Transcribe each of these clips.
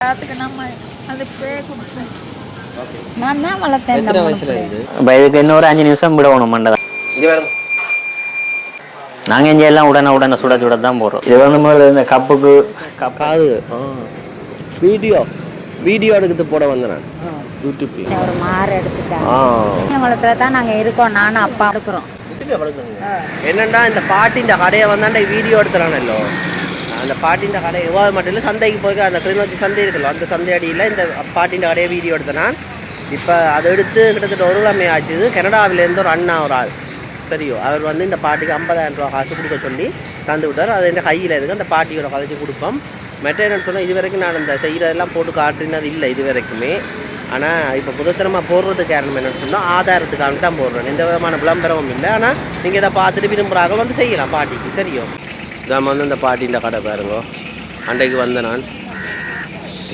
அதுக்கு நம்ம அது பே கொடுப்போம். நான் தான் வளர்த்தேன். எத்தனை வயசுல இருந்து இதுக்கு இன்னொரு 5 நிமிஷம் விடணும் மண்டை. நாங்க இங்க எல்லாம் உடனே சுட சுட தான் போடுறோம். இது வந்து முதல்ல இந்த கப்புக்கு காது வீடியோ எடுத்து போட வந்தேன் நான் யூடியூப்ல. ஒரு மாறு எடுத்துட்டாங்க வளர்த்துல தான் நாங்க இருக்கோம். நானும் அப்பா இருக்கிறோம். என்னண்டா இந்த பாட்டின்ற கடையை வந்தாண்டா வீடியோ எடுத்துறானല്ലോ. அந்த பாட்டின்ற கடை எவ்வாறு மட்டும் இல்லை, சந்தைக்கு போய் அந்த கிளிநொச்சி சந்தை இருக்குல்ல, அந்த சந்தை அடியில் இந்த பாட்டின்ற கடையை வீடியோ எடுத்தேன். இப்போ அதை எடுத்து கிட்டத்தட்ட ஒரு கிழமை ஆச்சுது. கனடாவிலேருந்து ஒரு அண்ணா ஒரு ஆள் சரியோ, அவர் வந்து இந்த பாட்டிக்கு 50,000 ரூபா காசு கொடுக்க சொல்லி தந்து விட்டார். அது என் கையில் இருக்குது. அந்த பாட்டியோட கதைச்சி கொடுப்போம். மெட்ட என்னன்னு சொன்னால் இது வரைக்கும் நான் இந்த செய்கிறதெல்லாம் போட்டு காட்டுறது இல்லை இது வரைக்குமே. ஆனால் இப்போ புதத்திரமாக போடுறதுக்கு காரணம் என்னென்னு சொன்னால் ஆதாரத்துக்காக தான் போடுறேன். எந்த விதமான விளம்பரமும் இல்லை. ஆனால் நீங்கள் இதை பார்த்துட்டு விரும்புகிறாங்க வந்து செய்யலாம் பாட்டிக்கு சரியோ. இதான் வந்து இந்த பாட்டின்ற கடை பாருங்க. அன்றைக்கு வந்தேன் நான்.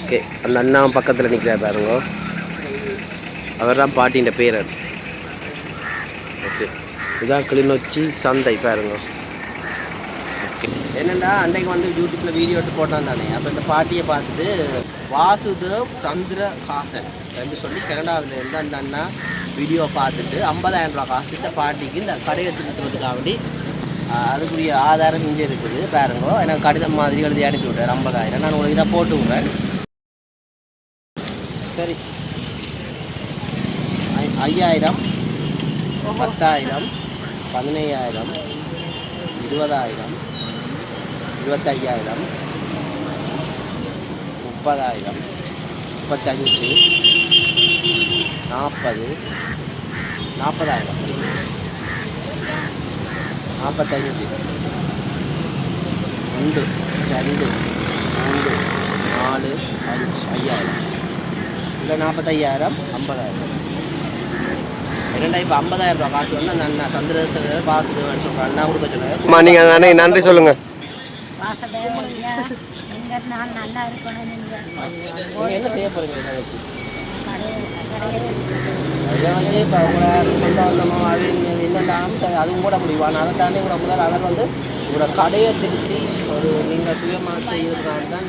ஓகே, அந்த அண்ணாவும் பக்கத்தில் நிற்கிறார் பாருங்க. அவர் தான் பாட்டின்ற பேரர். ஓகே, இதுதான் கிளிநொச்சி சந்தை பாருங்க. ஓகே, என்னென்னா அன்றைக்கு வந்து யூடியூப்பில் வீடியோ எடுத்து போட்டான் தானே. அப்போ இந்த பாட்டியை பார்த்துட்டு வாசுதேவ் சந்திரஹாசன் அப்படின்னு சொல்லி கனடாவிலேருந்து அந்த அண்ணா வீடியோ பார்த்துட்டு 50,000 ரூபா காசு இந்த பாட்டிக்கு இந்த கடையை திருத்துறதுக்காக வேண்டி அதுக்குரிய ஆதாரம் இங்கே இருக்குது பாருங்க. எனக்கு கடிதம் மாதிரி எழுதி அனுப்பி விட்டார் 50,000. நான் உங்களுக்கு இதை போட்டு விட்றேன். சரி, 5,000, 10,000, 15,000, 20,000, 25,000, 30,000, 35, 40, 40,000, 45, 1, 2, 3, 4, 5, 5,000, இல்லை 45,000, 50,000. என்னடா இப்போ 50,000 ரூபா காசு வந்து அந்த அண்ணா சந்திரசேகர் வாசுதேவன் சொல்கிறாங்க. அண்ணா கொடுக்க சொன்னாங்க. நீங்கள் தானே நன்றி சொல்லுங்கள். என்ன செய்ய போகிறீங்க இதை வச்சு? இதை வந்து இப்போ உங்களை சொந்த வந்தமாக என்னென்ன அதுவும் கூட முடியும். அதை தானே கூட முதல் அவர் வந்து உங்களோட கடையை திருத்தி ஒரு நீங்கள் சுயமாக செய்யறதுனால தான்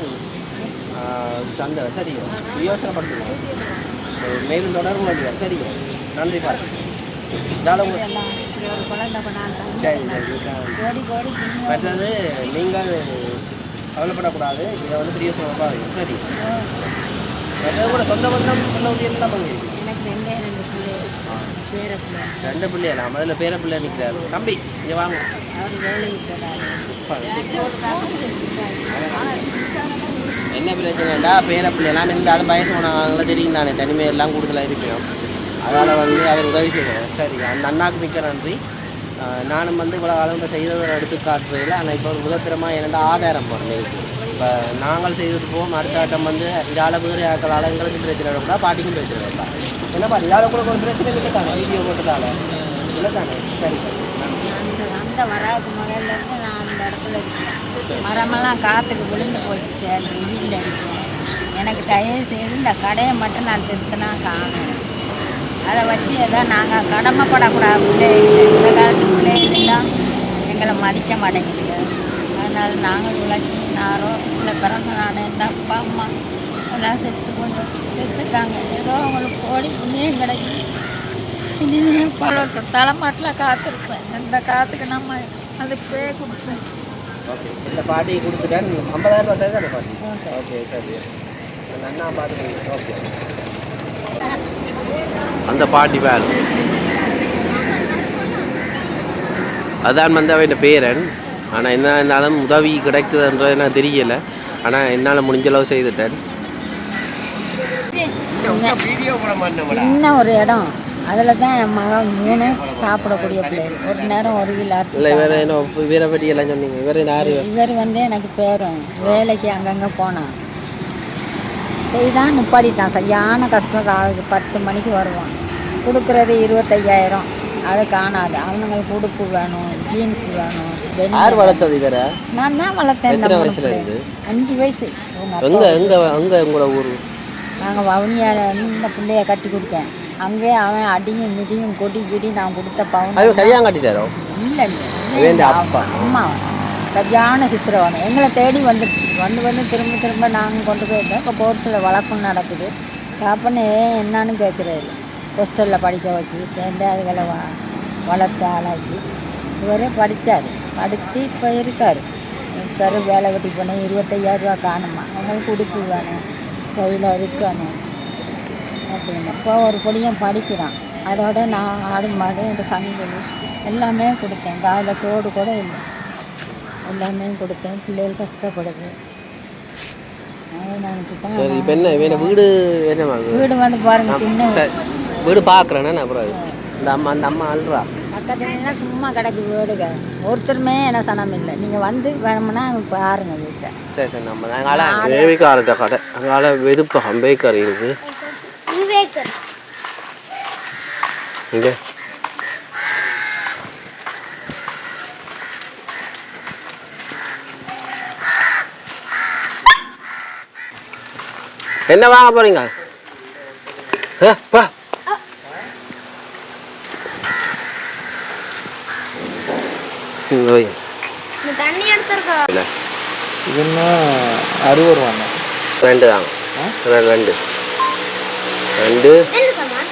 சந்தை சரியோ யோசனைப்படுத்துங்க. மேலும் தொடர்பு முடியாது சரியோ. நன்றி பாரு. மற்றது நீங்கள் கவலைப்படக்கூடாது. இதை வந்து பெரிய சொல்லுவாங்க சரி. மற்றது கூட சொந்த பந்தம் சொல்ல முடியலாம். ரெண்டு பிள்ளையா? நான் முதல்ல பேர பிள்ளை நிற்கிறாரு. தம்பி இங்கே வாங்க. என்ன பிரச்சனைடா பேர பிள்ளைலாம் இருந்தாலும் வயசு போனாங்கள தெரியும் தானே. தனிமையெல்லாம் கூடுதலாக இருப்போம். அதனால் வந்து அவர் உதவி செய்யணும். சரி, அந்த அண்ணாவுக்கு மிக்க நன்றி. நானும் வந்து இவ்வளோ காலம் இப்போ செய்ததை எடுத்து காட்டுறதில்லை. ஆனால் இப்போ ஒரு முதத்திரமாக என்னென்னா ஆதாரம் போடுறேன். இப்போ நாங்கள் செய்துட்டு போவோம். அடுத்த ஆட்டம் வந்து இதால் வேறு ஆக்களால் எங்களுக்கு பிரச்சனை கூட பாட்டிக்கும் பிரச்சனை இல்லை. என்ன பாட்டி இதால் கூட ஒரு பிரச்சனை இல்லை தானே வீடியோ போட்டதால் இல்லை தானே. சரி சரி, அந்த வராது முதல்லேருந்து நான் அந்த இடத்துல இருக்கேன். மரமெல்லாம் காற்றுக்கு விழுந்து போயிடுச்சு. வெயில் அடிக்கும். எனக்கு தயவு செய்து இந்த கடையை மட்டும் நான் திருத்தினா காணும். அதை வச்சு எதாவது நாங்கள் கடமைப்படக்கூடாது. பிள்ளைகள் இந்த காலத்து பிள்ளைகள்லாம் எங்களை மதிக்க மாட்டேங்குது. அதனால் நாங்கள் உழைச்சி நாரோ இல்லை பிறந்த நான் எந்த அப்பா அம்மா எல்லாம் செத்துட்டாங்க. ஏதோ அவங்களுக்கு கோடி புண்ணியம் கிடைக்கும். இனிமேல் பல தலைமாட்டில் காத்திருப்பேன். இந்த காற்றுக்கு நம்ம அது பே கொடுப்பேன். ஓகே, இந்த பாட்டியை கொடுத்துட்டேன். 50,000 ரூபா சரி தானே பாட்டி? ஓகே சரி, அண்ணா பார்த்துக்கோங்க. ஓகே, அந்த பாட்டி வேறு அதான் வந்து அவன் பேரன். ஆனால் என்ன இருந்தாலும் உதவி கிடைக்குதுன்றது எனக்கு தெரியலை. ஆனால் என்னால் முடிஞ்சளவு செய்துட்டேன். இன்னும் ஒரு இடம் அதில் தான் என் மகன் 3 சாப்பிடக்கூடிய பிள்ளைகள். ஒரு நேரம் 1 கிலோ இல்லை. வேறு என்ன வேற பற்றி எல்லாம் சொன்னீங்க? வேறு யார்? இவர் வந்து எனக்கு பேரன். வேலைக்கு அங்கங்கே போனான். செய்தான் நிப்பாடிட்டான். சரியான கஷ்டம். 10 மணிக்கு வருவான். கொடுக்குறது 25,000. அது காணாது. அவனுங்களுக்கு உடுப்பு வேணும், ஜீன்ஸ் வேணும். யார் வளர்த்தது? வேற நான் தான் வளர்த்தேன். எத்தனை வயசுல இருந்து? 5 வயசு. எங்கே உங்களோட ஊர்? நாங்கள் வவுனியால இந்த பிள்ளைய கட்டி கொடுத்தேன். அங்கே அவன் அடியும் மிதியும் கொட்டி நான் கொடுத்த பவுன் கல்யாணம் கட்டிட்டாரோ? இல்லை, அப்பா அம்மா சரியான சித்திரவதை. எங்களை தேடி வந்து வந்து திரும்ப திரும்ப நாங்கள் கொண்டு போயிருந்தோம். இப்போ கோர்ட்டில் வழக்கம் நடக்குது. சாப்பிட்னு என்னன்னு கேட்குறாரு. ஹாஸ்டலில் படிக்க வச்சு சேர்ந்து அதுகளை வளர்த்து ஆளாக்கி இவரே படித்தார். படித்து இப்போ இருக்கார். வேலை வெட்டி போனேன். 25,000 ரூபா காணுமா, அவங்களுக்கு உடுப்பு வேணும், கையில் இருக்கணும் அப்படின்னு. இப்போ ஒரு பொடியும் படிக்கிறான். அதோட நான் ஆடு மாடு இந்த சங்கிலி எல்லாமே கொடுத்தேன். காலையில் தோடு கூட இல்லை, எல்லாமே கொடுத்தேன். பிள்ளைகள் கஷ்டப்படுது. சரி, இப்போ என்ன வேணும்? வீடு என்ன வீடு வந்து பாருங்க, சின்ன வீடு பார்க்குறேன்னா அப்புறம் அந்த அம்மா அல்றா பக்கத்துலாம் சும்மா கிடக்கு வீடுங்க. ஒருத்தருமே என்ன சனம் இல்லை. நீங்கள் வந்து வேணும்னா பாருங்க வீட்டை. சரி சரி, நம்ம அங்கால பேவிக்காரட்ட கடை, அங்கால வெதுப்பகம் பேக்கரி இருக்கு. இங்கே என்ன வாங்க போறீங்க? தண்ணி எடுத்துருக்கா இதுன்னா 60 ரூபாண்ணா. 2 தாங்க. 2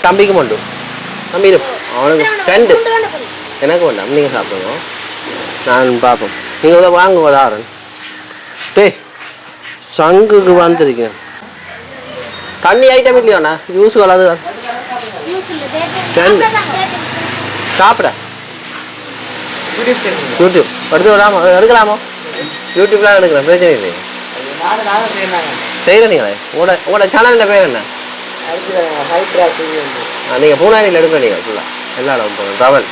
தம்பிக்கு மட்டும். தம்பி அவனுக்கு 2. எனக்கு வேண்டாம், நீங்கள் சாப்பிடுங்க. நான் பார்ப்போம். நீங்கள் இதை வாங்க தாரன். டேய், சங்குக்கு வந்திருக்கேன். தண்ணி ஐட்டம் இல்லையாண்ணா? ஜூஸ் கலது 2 சாப்பிட. யூடியூப் எடுத்து விடாம எடுக்கலாமோ? யூடியூப்லாம் எடுக்கிறேன், பிரச்சனை இல்லை. செய்கிறீங்களே. உங்களோட சேனலில் பேர் என்ன? நீங்கள் பூனாரியில் எடுக்க நீங்கள் ஃபுல்லாக எல்லா இடம் போகணும். தவல்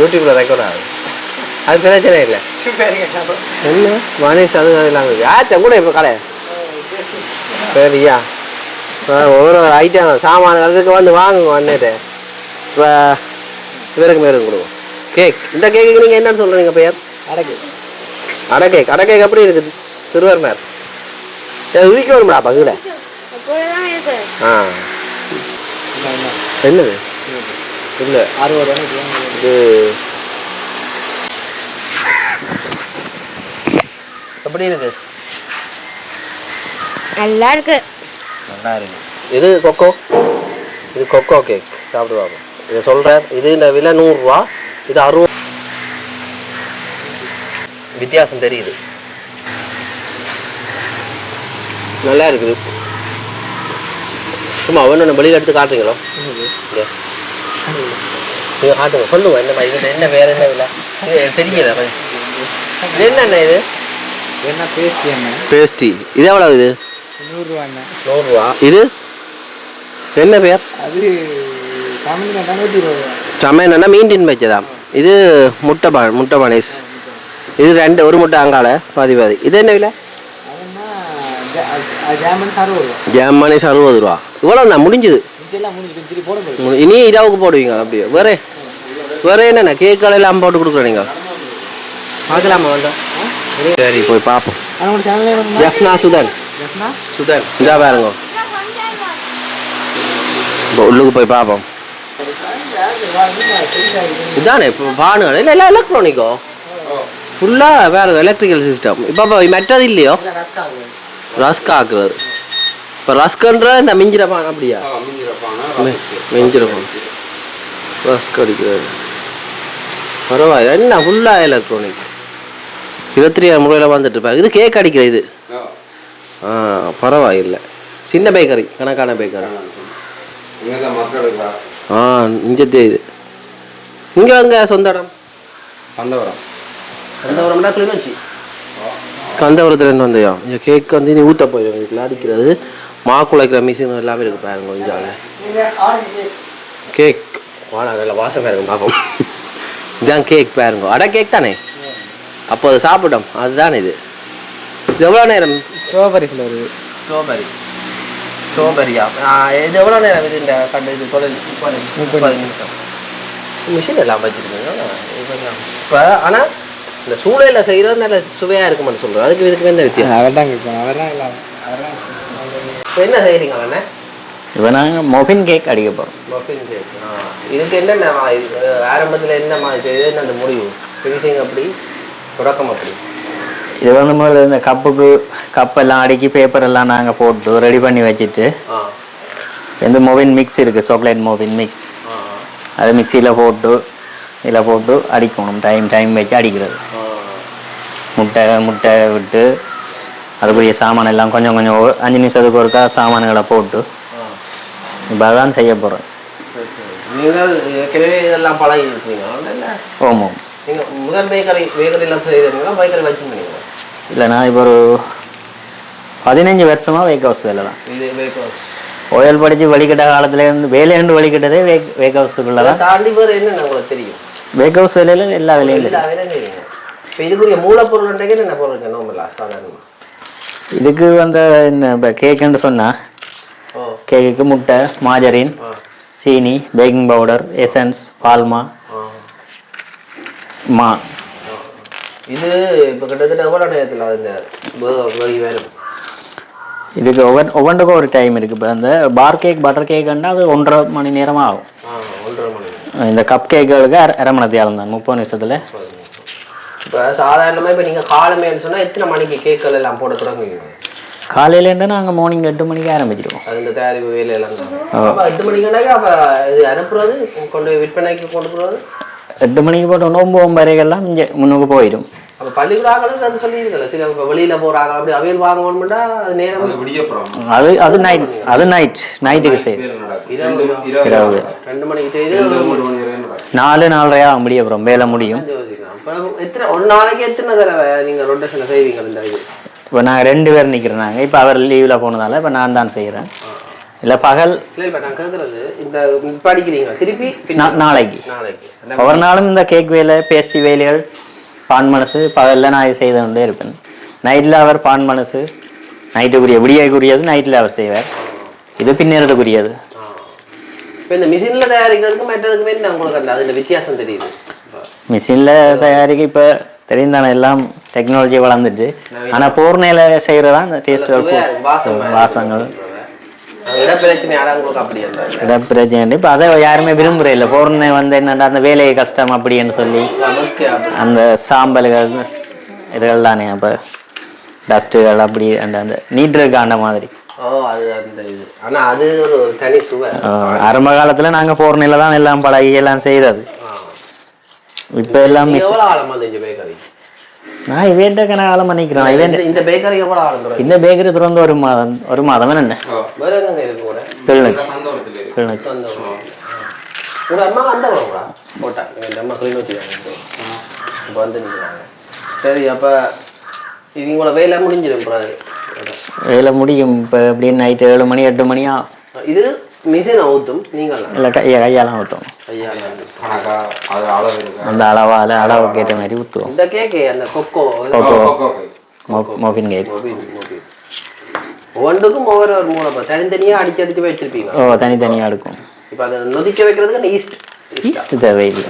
யூடியூப்பில் ரெக்கார்ட் ஆகுது. அது பிரச்சனை இல்லை. என்ன மனிஷ் அது இல்லாமல் யார்ட்ட கூட இப்போ கடை சரியா? ஒவ்வொரு ஐட்டம் சாமான அதுக்கு வந்து வாங்குங்க. வந்துட்டு இப்போ இவருக்கு மேலும் கொடுக்கும். கேக், இந்த கேக்கு நீங்கள் என்னன்னு சொல்கிறீங்க பேர்? அடை கேக். அடை கேக் எப்படி இருக்குது? சிறுவர் மேர் உதிக்க வரும்டா பகுல. ஆ என்னது? இல்லை 60 ரூபா. இது எப்படி இருக்கு? நல்லா இருக்கு. நல்லா இருக்கு. இது கொக்கோ. இது கொக்கோ கேக். சாப்பிடுவாங்க. இதை சொல்கிறேன். இது இந்த விலை 100 ரூபா, இது 60. வித்தியாசம் தெரியுது. நல்லா இருக்குது. சும்மா ஒன்று வெளியில் எடுத்து காட்டுறீங்களோ? நீங்கள் காட்டுங்க, சொல்லுங்க. என்ன இது என்ன வேறு என்ன விலை? இது தெரியல. இது என்னென்ன? இது என்ன பேஸ்ட்ரி? என்ன பேஸ்ட்ரி? இது எவ்வளோ? இது 100 ரூபாண்ணா. 100 ரூபா. இது என்ன பேர்? அது சமையல் 120 ரூபா. சமையல்னா மீண்டின் வச்சதா? இது முட்டை பானேஸ். இது 2 ஒரு முட்டை அங்கால பாதி. இது என்ன விலை? ஜாமானேஸ் 60 ரூபா. இவ்வளோ தான் முடிஞ்சுது. இனி இதாவுக்கு போடுவீங்க அப்படியே? வேறு என்னென்ன கேக் எல்லாம் போட்டு கொடுக்குறேன். நீங்கள் பார்க்கலாமா? வேண்டாம். சரி, போய் பார்ப்போம். ஜெஃப்னா சுதன் இதா பாருங்க. இப்போ உள்ளுக்கு போய் பார்ப்போம். இதானே இப்போ பானுகள் இல்லை எல்லாம் எலக்ட்ரானிக்கோ ஃபுல்லாக வேறு எலக்ட்ரிக்கல் சிஸ்டம். இப்போ மெட்டது இல்லையோ? ரஸ்க் ஆக்குறது. இப்போ ரஸ்க்குன்ற இந்த மிஞ்சிர பானை அப்படியா? மிஞ்சிர பானை ரஸ்க் அடிக்கிறது. பரவாயில்ல. என்ன ஃபுல்லாக எலக்ட்ரானிக். 23 முறையில் வந்துட்டு இருப்பாரு. இது கேக் அடிக்கிற இது. பரவாயில்லை. சின்ன பேக்கரி, கணக்கான பேக்கரி. இஞ்சத்தே இது. இங்கே அங்கே சொந்த இடம் கந்தவரம்னா கிளிநொச்சி. கந்தவரத்துலேருந்து வந்தையா? இங்கே கேக் வந்து நீ ஊற்ற போயிடும். வீட்டில் அடிக்கிறது மாக்குழைக்கிற மிஷின் எல்லாமே இருக்குது பாருங்க. கொஞ்சம் கேக் வாடா, நல்லா வாசமாக இருக்கும். பார்ப்போம். இதுதான் கேக் பாருங்க. அடை கேக் தானே? அப்போ அதை சாப்பிட்டோம். அதுதான் இது. இது எவ்வளோ நேரம்? Strawberry flavour. ஸ்ட்ராபெரியா? இது எவ்வளோ நேரம்? இது இந்த கண்டு இது தொழில் 30 நிமிஷம். மிஷின் எல்லாம் வச்சுருக்கீங்க இப்போ. ஆனால் இந்த சூளையில் செய்கிறது நல்ல சுவையாக இருக்குமான்னு சொல்கிறேன். அதுக்கு இதுக்கு எந்த வித்தியாசம்? அவர் தான் கேட்போம். அவர் தான் இல்லாமல் இப்போ என்ன செய்கிறீங்க அண்ணே? இப்போ நாங்கள் மொஃபின் கேக் அடிக்க போகிறோம். Muffin cake. இதுக்கு என்னென்ன ஆரம்பத்தில் என்ன மாதிரி செய்யுது? என்ன அந்த முடிவு? ஃபினிஷிங் அப்படி தொடக்கம் அப்படி இது வந்து முதல்ல இந்த கப்பெல்லாம் அடுக்கி பேப்பர் எல்லாம் நாங்கள் போட்டு ரெடி பண்ணி வச்சுட்டு இந்த மொபின் மிக்ஸ் இருக்குது சாக்லேட் மொபின் மிக்ஸ் அது மிக்சியில் போட்டு அடிக்கணும் டைம் வச்சு அடிக்கிறது முட்டை விட்டு அதுக்குரிய சாமான் எல்லாம் கொஞ்சம் 5 நிமிஷத்துக்கு ஒருக்கா சாமான்களை போட்டு இப்போ அதான் செய்ய போகிறோம். நீங்கள் ஏற்கனவே இதெல்லாம் பழகி இருக்கீங்க? ஆமாம். நீங்கள் முதல் பேக்கரியில் செய்தீங்களா பேக்கரி வச்சுருந்தீங்களா? இல்லை, நான் இப்போ ஒரு 15 வருஷமாக வேக் ஹவுஸ் வேலை தான். இது வேக் ஹவுஸ் ஓயல் படித்து வழிகிட்ட காலத்துலேருந்து வேலையண்டு வழிகிட்டதே வேக் ஹவுஸுக்குள்ளே தான். தாண்டி பேர் என்னென்ன உங்களுக்கு தெரியும்? வேக் ஹவுஸ் வேலையில் எல்லா வேலையும் தெரியும். இப்போ இதுக்குரிய மூலப்பொருள் என்ன பொருள் நோம்பலா சாதாரணமாக? இதுக்கு இந்த இப்போ கேக்குன்னு சொன்னால் கேக்குக்கு முட்டை, மாஜரின், சீனி, பேக்கிங் பவுடர், எசன்ஸ், பால்மா, இது இப்போ கிட்டத்தட்ட எவ்வளோ நேரத்தில் இந்த வேணும்? இதுக்கு ஒவ்வொன்றுக்கும் ஒரு டைம் இருக்குது. இப்போ இந்த பார் கேக் பட்டர் கேக்குன்னா அது 1.5 மணி நேரமாக ஆகும். 1.5 மணி. இந்த கப் கேக்குகளுக்கு அரை மணி நேரம் தான், 30 நிமிஷத்தில். இப்போ சாதாரணமாக இப்போ நீங்கள் காலமேன்னு சொன்னால் எத்தனை மணிக்கு கேக்கள் எல்லாம் போட தொடங்குவீங்க? காலையிலேருந்து நாங்கள் மார்னிங் 8 மணிக்கு ஆரம்பிச்சிடுவோம். அது இந்த தயாரிப்பு வேலையெல்லாம் அப்போ 8 மணிக்குனாக்கா அப்போ இது அனுப்புறது கொண்டு விற்பனைக்கு கொண்டு போகிறது 8 மணிக்கு போட்டு 9 வரைகள்லாம் இங்கே முன்னுக்கு போயிடும். அப்போ பள்ளிக்கூடாக்களுக்கு அது சொல்லியிருக்கல சில இப்போ வெளியில் போகிறாங்க அப்படி அவையில் வாங்கணும்னா அது நேரம் அது நைட்டுக்கு செய்யுது. 2 மணிக்கு செய்து 4:30 முடிய அப்புறம் வேலை முடியும். எத்தனை ஒரு நாளைக்கு எத்தனை தடவை நீங்கள் ரொட்டேஷனில் செய்வீங்க? இந்த இது இப்போ நாங்கள் 2 பேர் நிற்கிறோம். இப்போ அவர் லீவில் போனதால இப்போ நான் தான் செய்கிறேன். இல்லை பகல் இல்லை. இப்போ நான் கேட்குறது இந்த படிக்கிறீங்களா திருப்பி நாளைக்கு ஒவ்வொரு நாளும் இந்த கேக் வேலை, பேஸ்ட்ரி வேலைகள், பான் மனசு பகலில் நான் செய்து கொண்டே இருப்பேன். நைட்டில் அவர் பான் மனசு நைட்டுக்குரிய விடியக்குரியது நைட்டில் அவர் செய்வார். இது பின்னேறதுக்குரியது. இப்போ இந்த மிஷினில் தயாரிக்கிறதுக்கு மற்றதுக்குமே உங்களுக்கு அந்த அதில் வித்தியாசம் தெரியுது. மிஷினில் தயாரிக்க இப்போ தெரியும் தானே, எல்லாம் டெக்னாலஜி வளர்ந்துட்டு. ஆனால் போர்னையில் செய்கிறது தான் இந்த டேஸ்ட் வாசங்கள் இடப்பிரச்சனை. இப்போ அதை யாருமே விரும்புகிறே இல்லை. போர்னை என்னென்னா அந்த வேலையை கஷ்டம் அப்படின்னு சொல்லி அந்த சாம்பல்கள் இதுகள் தானே இப்போ டஸ்ட்டுகள் அப்படி அந்த நீட்டுக்கான மாதிரி. ஆரம்ப காலத்தில் நாங்கள் போர்னையில் தான் எல்லாம் பழகி எல்லாம் செய்தது. இப்போ எல்லாம் நான் இவன்ட்ட காலம் பண்ணிக்கிறேன். இந்த பேக்கரி திறந்து ஒரு மாதம் என்ன சரி. அப்ப இவங்களோட வேலை முடிஞ்சிடும். வேலை முடியும் இப்போ எப்படின்னு நைட்டு 7 மணி 8 மணியா. இது மிஷின் ஊற்றும் நீங்கள் இல்லை கையாலாம் ஊற்றும். அந்த அளவுக்கு ஏற்ற மாதிரி ஊற்றுவோம். இந்த கேக்கு அந்த கொக்கோ மோபின் கேக் ஒவ்வொன்றுக்கும் ஒவ்வொரு மூளை தனித்தனியாக அடிச்சு வச்சிருப்பீங்க. தனித்தனியாக இருக்கும். இப்போ அதை நொதிக்க வைக்கிறதுக்கு ஈஸ்ட் தேவையில்லை.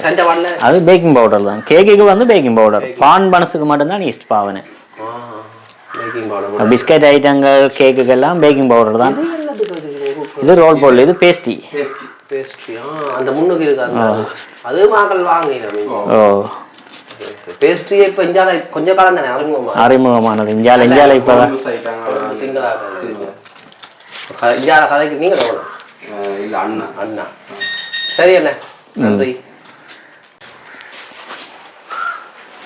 அது பேக்கிங் பவுடர் தான். கேக்குக்கு பேக்கிங் பவுடர். பான் பனசுக்கு மட்டும்தான் ஈஸ்ட் பாவனை. பிஸ்கட் ஐட்டங்கள் கேக்குக்கெல்லாம் பேக்கிங் பவுடர் தான். இது ரோல் பவுடர். இது பேஸ்ட்ரி. அந்த முன்னுக்கு இருக்காது அது மக்கள் வாங்கினா. பேஸ்ட்ரி இப்போ இந்தியாவில் கொஞ்ச காலம் தானே அறிமுகமானது. இந்தியாவில் இப்போ இந்தியாவில் கதைக்கு நீங்கள் அண்ணா. சரி அண்ணா, நன்றி.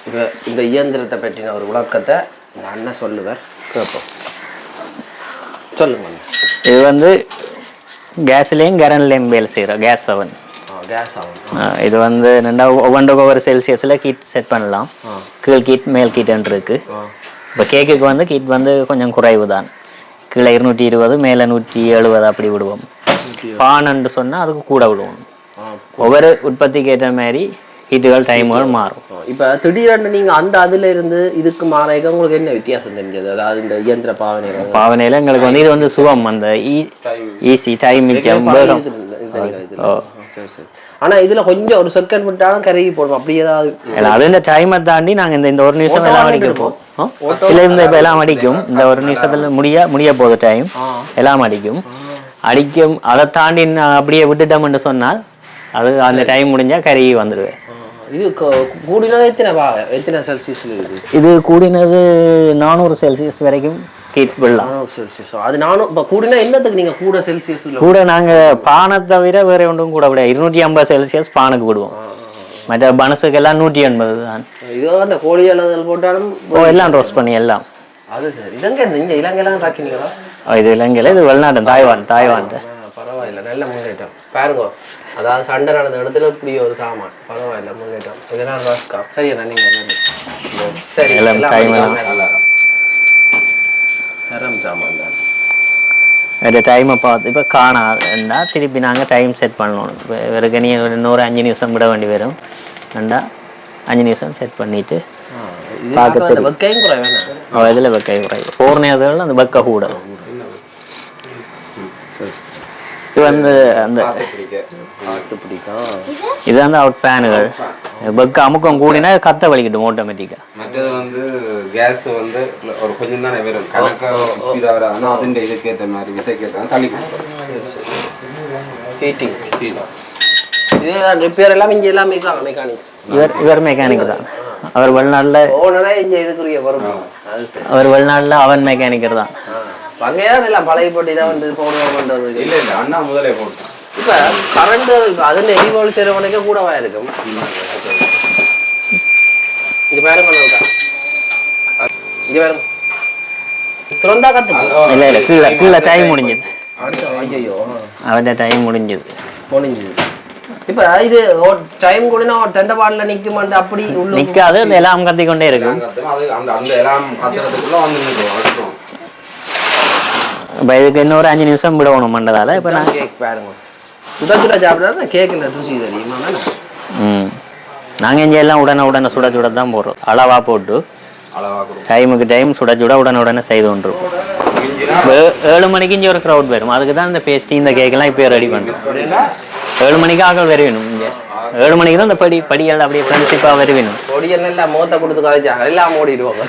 இப்போ இந்த இயந்திரத்தை பற்றின ஒரு விளக்கத்தை இந்த அண்ணன் சொல்லுவார், கேட்போம். சொல்லுங்க. இது கேஸ்லேயும் கரண்ட்லேயும் வேலை செய்கிறோம். கேஸ் அவன். இது ஒவ்வொன்றுக்கு ஒவ்வொரு செல்சியஸில் ஹீட் செட் பண்ணலாம். கீழ் ஹீட் மேல் ஹீட்ன்னு இருக்கு. இப்போ கேக்குக்கு ஹீட் கொஞ்சம் குறைவு தான். கீழே 220 மேலே 170 அப்படி விடுவோம். பானன்னு சொன்னால் அதுக்கு கூட விடுவோம். ஒவ்வொரு உற்பத்திக்கு ஏற்ற மாதிரி ஹீட்டுகள் டைமுகள் மாறும். இப்போ திடீரென்று நீங்கள் அதில் இருந்து இதுக்கு மாறாக உங்களுக்கு என்ன வித்தியாசம் தெரிஞ்சது? அதாவது இந்த இயந்திர பாவனையில் எங்களுக்கு இது சுகம், அந்த ஈஸி டைம் மிச்சம். சரி. ஆனால் இதில் கொஞ்சம் ஒரு செகண்ட் விட்டாலும் கருகி போடுவோம். அப்படி ஏதாவது அது இந்த டைமை தாண்டி நாங்கள் இந்த ஒரு நிமிஷம் எல்லாம் அடிக்கிறோம். இல்லை இப்போ எல்லாம் அடிக்கும். இந்த ஒரு நிமிஷத்தில் முடிய போகுது டைம். எல்லாம் அடிக்கும். அதை தாண்டி அப்படியே விட்டுட்டோம்னு சொன்னால் அது அந்த டைம் முடிஞ்சால் கருகி வந்துடுவேன். இது கூடினது எத்தனை செல்சியஸ்ல இருக்குது? இது கூடினது 400 செல்சியஸ் வரைக்கும் ஹீட் விடலாம். 400 செல்சியஸ். அது 400 இப்போ கூடினா என்னத்துக்கு நீங்கள் கூட செல்சியஸ் கூட நாங்கள் பானை தவிர வேற ஒன்றும் கூட விட 250 செல்சியஸ் பானுக்கு விடுவோம். மற்ற பனசுக்கெல்லாம் 180 தான். இதோ அந்த கோழி அளவுகள் போட்டாலும் எல்லாம் ரோஸ்ட் பண்ணி எல்லாம். அது சரி. இதங்க இந்த இலங்கைலாம் ராக்கிங்களா? இது இலங்கையில், இது வெளிநாட்டு தாய்வான். பரவாயில்ல, நல்ல முன்னேற்றம் பாருங்க. அதாவது சண்டை நடந்த இடத்துல இப்படி ஒரு சாமான், பரவாயில்ல முன்னேற்றம். இதெல்லாம் ராஸ்கா சரியா? நீங்கள் சரி எல்லாம் தரம் சாமான் தான். வேறு டைமை பார்த்து இப்போ காணாதுண்டா திருப்பி நாங்கள் டைம் செட் பண்ணணும். இப்போ வேறு நீ இன்னொரு 5 நிமிஷம் விட வேண்டி வரும். ரெண்டா 5 நிமிஷம் செட் பண்ணிவிட்டு பார்க்க வெக்கையும் குறைவு. இதில் வெக்கை குறைவு. 4 நேரத்தில் அந்த வெக்கை கூட. இது வந்து அந்த இது வந்து அவுட் பேனுகள் பக்கு அமுக்கம் கூடினா கத்த வலிக்கட்டும் ஆட்டோமேட்டிக்கா. மற்றது வந்து கேஸ் வந்து ஒரு கொஞ்சம் தானே வரும், கணக்கா ஸ்பீடா வராது. அதுண்ட இதுக்கேற்ற மாதிரி விசைக்கேற்ற தள்ளி கொடுக்கும். ஹீட்டிங் இதுதான் ரிப்பேர் எல்லாம் இங்கே எல்லாம் மெக்கானிக்ஸ். இவர் மெக்கானிக் தான். அவர் வெளிநாட்டில் ஓனரே இங்கே இதுக்குரிய வரும். அவர் வெளிநாட்டில் அவன் மெக்கானிக்கர் தான். வகையான எல்லாம் பழைய போட்டி தான் வந்து போடுவாங்க. இல்லை அண்ணா முதலே போட்டான். இப்போ கரண்ட் அதுன்னு எரிவாயு செய்கிறவனுக்கே கூடவா இருக்கும். இது பாருங்க, இது பாருங்க திறந்தா கத்து. இல்லை கீழே டைம் முடிஞ்சது. ஐயோ அவன் டைம் முடிஞ்சது. இப்போ இது டைம் கூடனா டெண்ட பாட்டில் நிற்குமாண்டு அப்படி நிற்காது. அந்த எல்லாம் கத்தி கொண்டே இருக்கும். அந்த எல்லாம் கத்துறதுக்குள்ள வந்து இப்போ இதுக்கு இன்னொரு 5 நிமிஷம் விடணும் மண்டதால. இப்போ நான் கேக் பாருங்க, சுட சாப்பிட்றதா கேக்கில் ருசி தெரியுமா தானே. நாங்கள் இங்கே எல்லாம் உடனே சுட தான் போடுறோம். அளவாக போட்டு டைமுக்கு டைம் சுட உடனே செய்து கொண்டிருப்போம். 7 மணிக்கு இங்கே ஒரு க்ரௌட் வரும். அதுக்கு தான் இந்த பேஸ்ட்ரி இந்த கேக்கெல்லாம் இப்போ ரெடி பண்ணுறோம். 7 மணிக்கு ஆக்கள் வருவேணும். இங்கே 7 மணிக்கு தான் இந்த படிகள் அப்படியே ஃப்ரெண்ட்ஷிப்பாக வருவேணும். பொடியெல்லாம் எல்லாம் மோத்த கொடுத்து கழிச்சாங்க, எல்லாம் ஓடிடுவாங்க.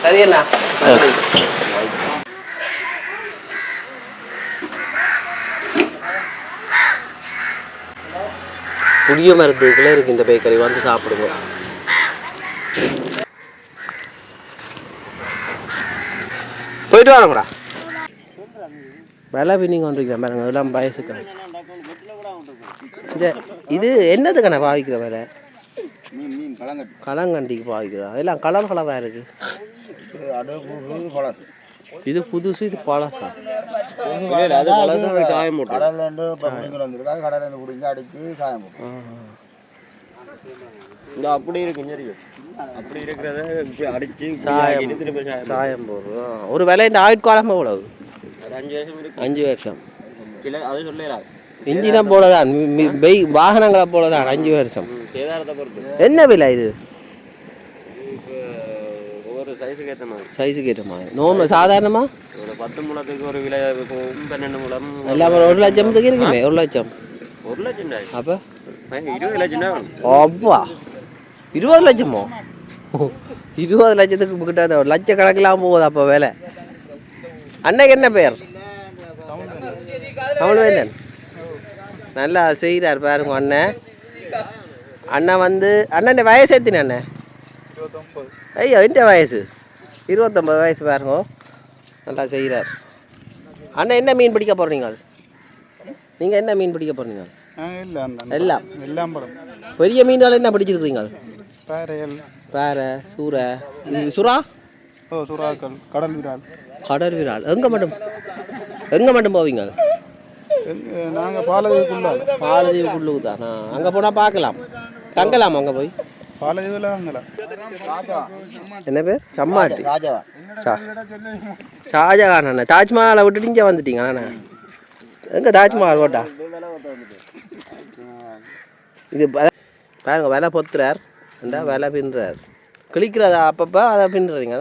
சரி என்ன புளிய மரத்துக்குள்ளே இருக்கு இந்த பேக்கரி, வந்து சாப்பிடுவோம். போயிட்டு வாங்கடா. விலை பின்னிங்க வந்துருக்கேன் பாருங்க, அதெல்லாம் வயசுக்கு. இது என்னதுக்கான பாவிக்கிற வேலை? களங்கண்டிக்கு பாவிக்கிறா. எல்லாம் கலராக இருக்கு. இது புதுசு, இது பழசா? சாயம் போட்டு அப்படி இருக்கு. அப்படி இருக்கிறத அடிச்சு சாயம் போடுறோம். ஒரு விலை இந்த ஆயுட்காலம் எவ்வளவு? 5 வருஷம். இன்ஜினை போலதான், வாகனங்களை போலதான் 5 வருஷம். என்ன விலை இது? சைஸுக்கு ஏற்ற மாதிரி நோம்பு சாதாரணமா ஒரு 10 முழத்துக்கு ஒரு விலை 12 முழம் எல்லாம் 1 லட்சத்துக்கு இருக்குமே. 1 லட்சம் அப்போ 20 லட்சம். அப்பா 20 லட்சமோ? 20 லட்சத்துக்கு கிட்ட லட்சக்கணக்கெல்லாம் போகுது அப்போ வேலை. அன்னைக்கு என்ன பேர்? தமிழ்வேந்தன். நல்லா செய்கிறார் பாருங்க அண்ணன். அண்ணன் வந்து அண்ணன் வயசு எத்தின அண்ணன்? ஐயோ என்ன வயசு? 29 வயசு பாருங்க. நல்லா செய்கிறார் அண்ணன். என்ன மீன் பிடிக்க போகிறீங்க? நீங்கள் என்ன மீன் பிடிக்க போகிறீங்க? எல்லாம் பெரிய மீன்கள் என்ன பிடிச்சிருக்கீங்க? பாறை, சூறை, சுறா, கடல் விரால். எங்கே மட்டும் போவீங்க? நாங்கள் பாலதீவுக்குள்ளே தானா? அங்கே போனால் பார்க்கலாம், தங்கலாம் அங்கே போய். என்ன பேர்? சம்மாட்டி ஷாஜகான் அண்ணா. தாஜ்மஹாலை விட்டுட்டு இங்கே வந்துட்டீங்க அண்ணா. எங்கே தாஜ்மஹால் ஓட்டா? இது பாருங்க, விலை பொத்துறார், அந்த விலை பின்னுறார், கிளிக்கிறதா அப்பப்போ அதை பின்னுறீங்க.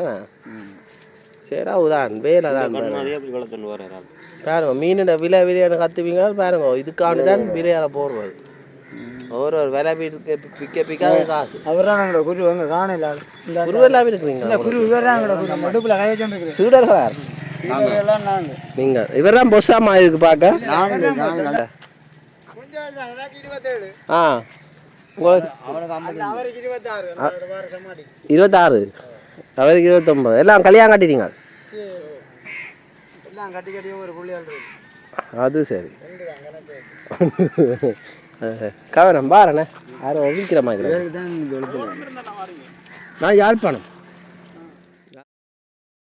சரிடா உதான் வேலை தான் பாருங்க. மீனோட விலையான கற்றுவீங்க பாருங்க. இதுக்கான தான் விலையால போடுறது. ஒரு விலை பிக்காத காசு. குருவெல்லாம் இருக்குறீங்க. சீடர்களார் நீங்கள். இவர் தான் பொஸ்ஸாமா இருக்கு பார்க்க. ஆ அவருக்கு 26, அவருக்கு 29. எல்லாம் கல்யாணம் கட்டிட்டீங்க? அது சரி. கவனம் பாருண்ணே, யாரும் ஒழிக்கிற மாதிரி. நான் யாழ்ப்பாணம்.